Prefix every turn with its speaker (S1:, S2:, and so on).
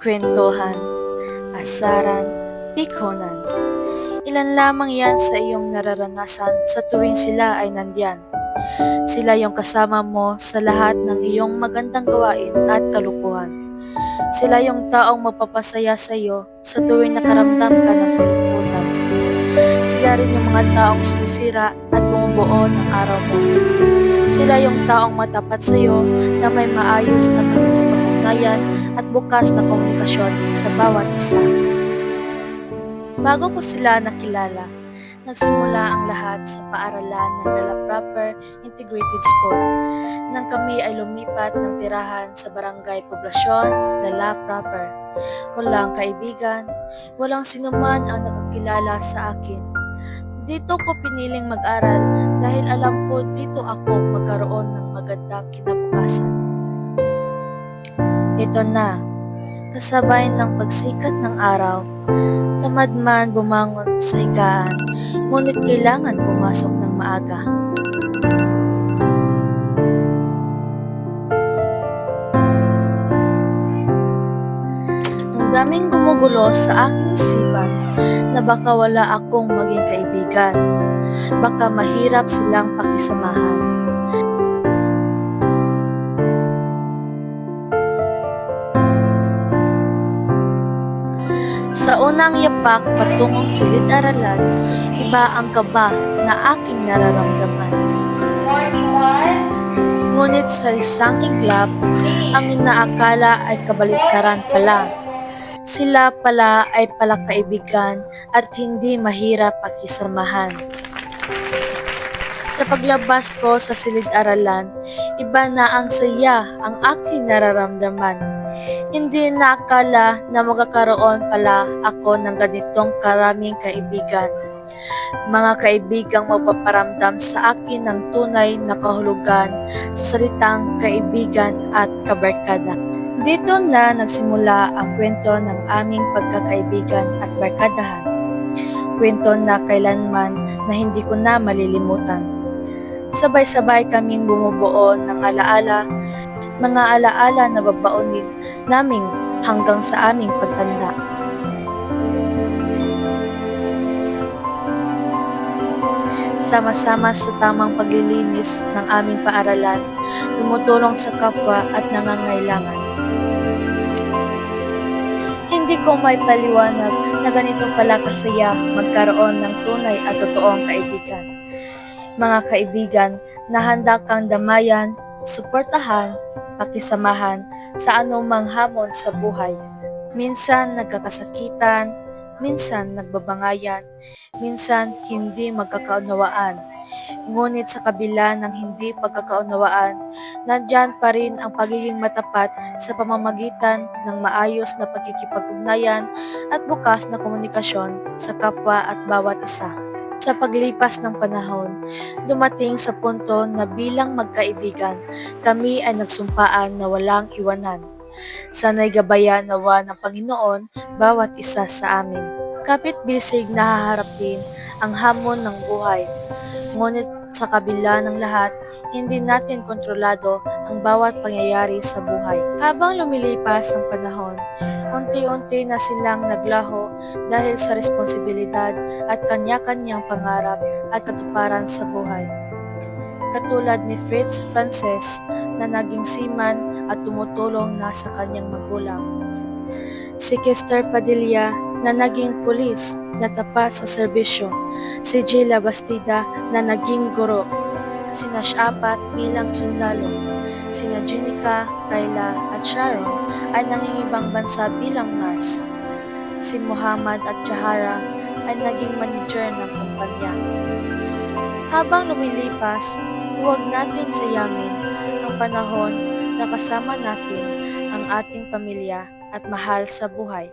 S1: kwentuhan, asaran, pikhonan. Ilan lamang yan sa iyong nararanasan sa tuwing sila ay nandyan. Sila yung kasama mo sa lahat ng iyong magandang gawain at kalukuhan. Sila yung taong magpapasaya sa iyo sa tuwing nakaramdam ka ng kalungkutan. Sila rin yung mga taong sumisira at bumubuo ng araw mo. Sila yung taong matapat sa iyo na may maayos na pakikipag-ugnayan at bukas na komunikasyon sa bawat isa. Bago ko sila nakilala, nagsimula ang lahat sa paaralan ng Lala Proper Integrated School nang kami ay lumipat ng tirahan sa Barangay Poblasyon, Lala Proper. Walang kaibigan, walang sinuman ang nakakilala sa akin. Dito ko piniling mag-aral dahil alam ko dito ako magkaroon ng magandang kinabukasan. Ito na, kasabay ng pagsikat ng araw, tamad man bumangon sa higaan, ngunit kailangan pumasok ng maaga. Ang daming gumugulo sa aking isipan na baka wala akong maging kaibigan. Baka mahirap silang pakisamahan. Sa unang yapak patungong silid-aralan, iba ang kaba na aking nararamdaman. Ngunit sa isang iglap, ang inaakala ay kabaliktaran pala. Sila pala ay palakaibigan at hindi mahirap pakisamahan. Sa paglabas ko sa silid-aralan, iba na ang saya ang aking nararamdaman. Hindi naakala na magkakaroon pala ako ng ganitong karaming kaibigan. Mga kaibigang magpaparamdam sa akin ng tunay na kahulugan sa salitang kaibigan at kabarkada. Dito na nagsimula ang kwento ng aming pagkakaibigan at barkadahan. Kwento na kailanman na hindi ko na malilimutan. Sabay-sabay kaming bumubuo ng alaala, mga alaala na babaonin namin hanggang sa aming pagtanda. Sama-sama sa tamang paglilinis ng aming paaralan, tumutulong sa kapwa at nangangailangan. Hindi ko may paliwanag na ganito pala kasaya magkaroon ng tunay at totoong kaibigan. Mga kaibigan na handa kang damayan, suportahan, pakisamahan sa anumang hamon sa buhay. Minsan nagkakasakitan, minsan nagbabangayan, minsan hindi magkakaunawaan. Ngunit sa kabila ng hindi pagkakaunawaan, nandyan pa rin ang pagiging matapat sa pamamagitan ng maayos na pagkikipag-ugnayan at bukas na komunikasyon sa kapwa at bawat isa. Sa paglipas ng panahon, dumating sa punto na bilang magkaibigan, kami ay nagsumpaan na walang iwanan. Sana'y gabayan nawa ng Panginoon bawat isa sa amin. Kapit-bisig na haharapin ang hamon ng buhay. Ngunit sa kabila ng lahat, hindi natin kontrolado ang bawat pangyayari sa buhay. Habang lumilipas ang panahon, unti-unti na silang naglaho dahil sa responsibilidad at kanya-kanyang pangarap at katuparan sa buhay. Katulad ni Fritz Frances na naging seaman at tumutulong na sa kanyang magulang. Si Kester Padilla na naging pulis na tapat sa serbisyo, si Jayla Bastida na naging guro, sina Shapat bilang sundalo, sina Jenica, Kayla at Sharon ay nangingibang bansa bilang nurse, si Muhammad at Jahara ay naging manager ng kumpanya. Habang lumilipas, huwag natin sayangin ang panahon na kasama natin ang ating pamilya at mahal sa buhay.